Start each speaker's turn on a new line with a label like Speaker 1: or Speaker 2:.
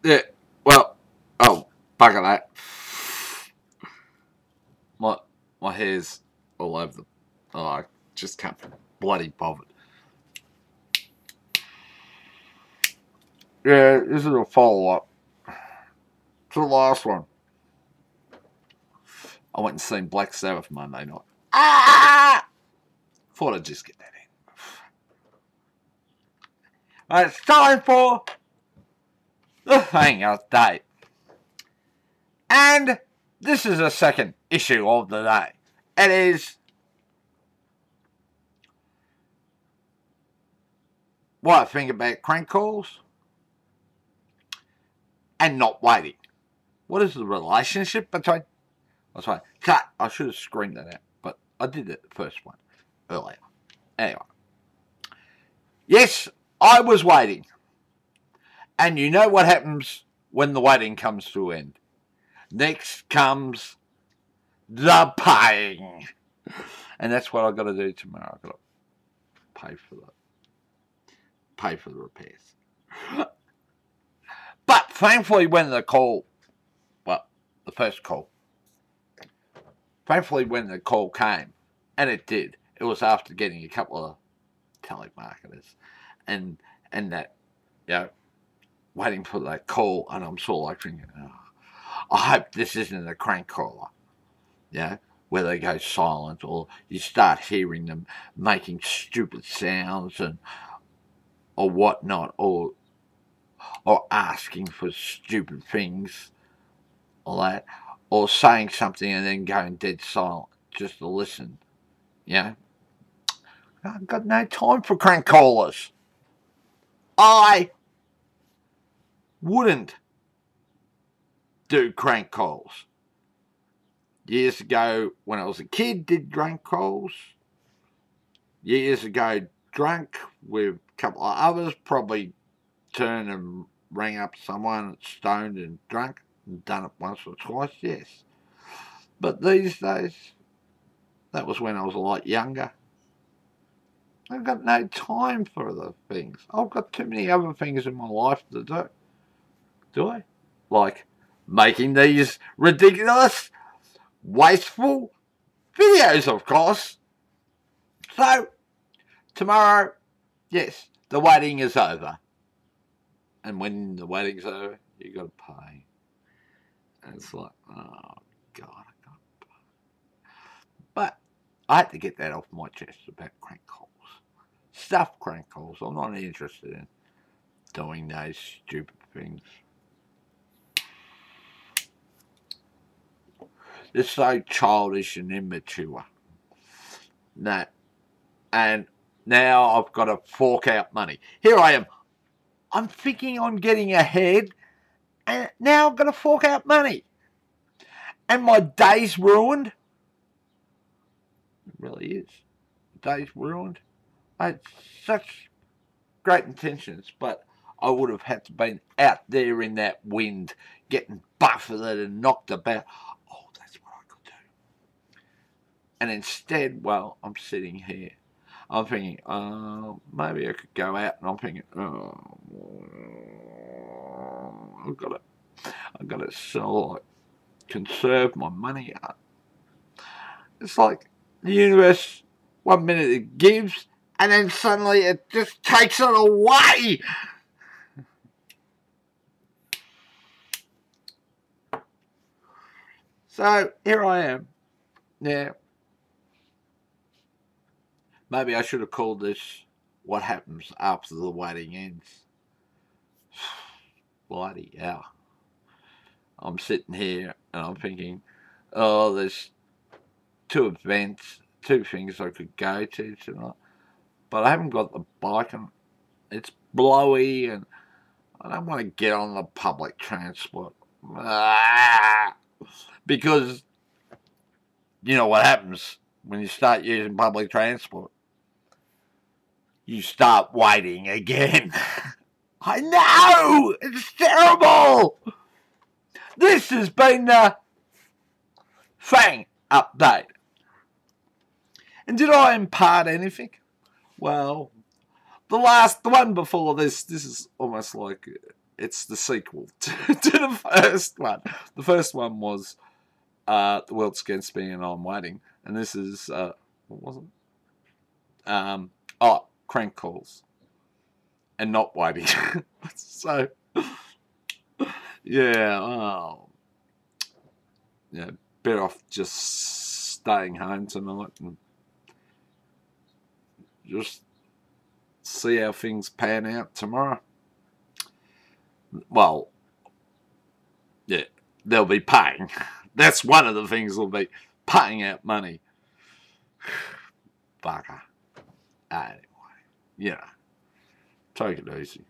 Speaker 1: Yeah, well, oh, bugger that. My hair's all over the... Oh, I just can't be bloody bothered. Yeah, this is a follow-up to the last one. I went and seen Black Sabbath Monday night. Ah! Thought I'd just get that in. It's time for the Fang update. And this is the second issue of the day. It is what I think about crank calls and not waiting. What is the relationship between... That's right. Cut. I should have screamed that out, but I did it the first one earlier. Anyway. Yes, I was waiting. And you know what happens when the waiting comes to an end. Next comes the paying. And that's what I've got to do tomorrow. I've got to pay for the repairs. But thankfully when the call, well, the first call, thankfully when the call came, and it did, it was after getting a couple of telemarketers and that, you know, waiting for that call, and I'm sort of like thinking, oh, I hope this isn't a crank caller, yeah, where they go silent, or you start hearing them making stupid sounds and or whatnot, or asking for stupid things, or that, or saying something and then going dead silent just to listen, yeah. I've got no time for crank callers. I wouldn't do crank calls. Years ago, when I was a kid, did crank calls. Years ago, drunk with a couple of others, probably turned and rang up someone stoned and drunk, and done it once or twice, yes. But these days, that was when I was a lot younger. I've got no time for the things. I've got too many other things in my life to do. Do I? Like making these ridiculous, wasteful videos, of course. So, tomorrow, yes, the waiting is over. And when the waiting's over, you got to pay. And it's like, oh, God, I got to pay. But I had to get that off my chest about crank calls. Stuff crank calls. I'm not interested in doing those stupid things. It's so childish and immature. That, and now I've got to fork out money. Here I am. I'm thinking on getting ahead, and now I've got to fork out money. And my day's ruined. It really is. The day's ruined. I had such great intentions, but I would have had to been out there in that wind, getting buffeted and knocked about. Oh, that's what I could do. And instead, well, I'm sitting here. I'm thinking, maybe I could go out, and I'm thinking, I've got to sell, like, conserve my money up. It's like the universe, 1 minute it gives, and then suddenly it just takes it away. So here I am. Now, maybe I should have called this what happens after the waiting ends. Bloody hell. I'm sitting here and I'm thinking, oh, there's two things I could go to tonight. But I haven't got the bike and it's blowy and I don't want to get on the public transport. Because you know what happens when you start using public transport. You start waiting again. I know! It's terrible! This has been the Fang update. And did I impart anything? Well, the one before this is almost like
Speaker 2: it's the sequel to the first one. The first one was The World's Against Me and I'm Waiting. And this is, what was it? Crank Calls. And Not Waiting. So, yeah, yeah, better off just staying home tonight and just see how things pan out tomorrow. Well, yeah, they'll be paying. That's one of the things they'll be paying out money. Bugger. Anyway, take it easy.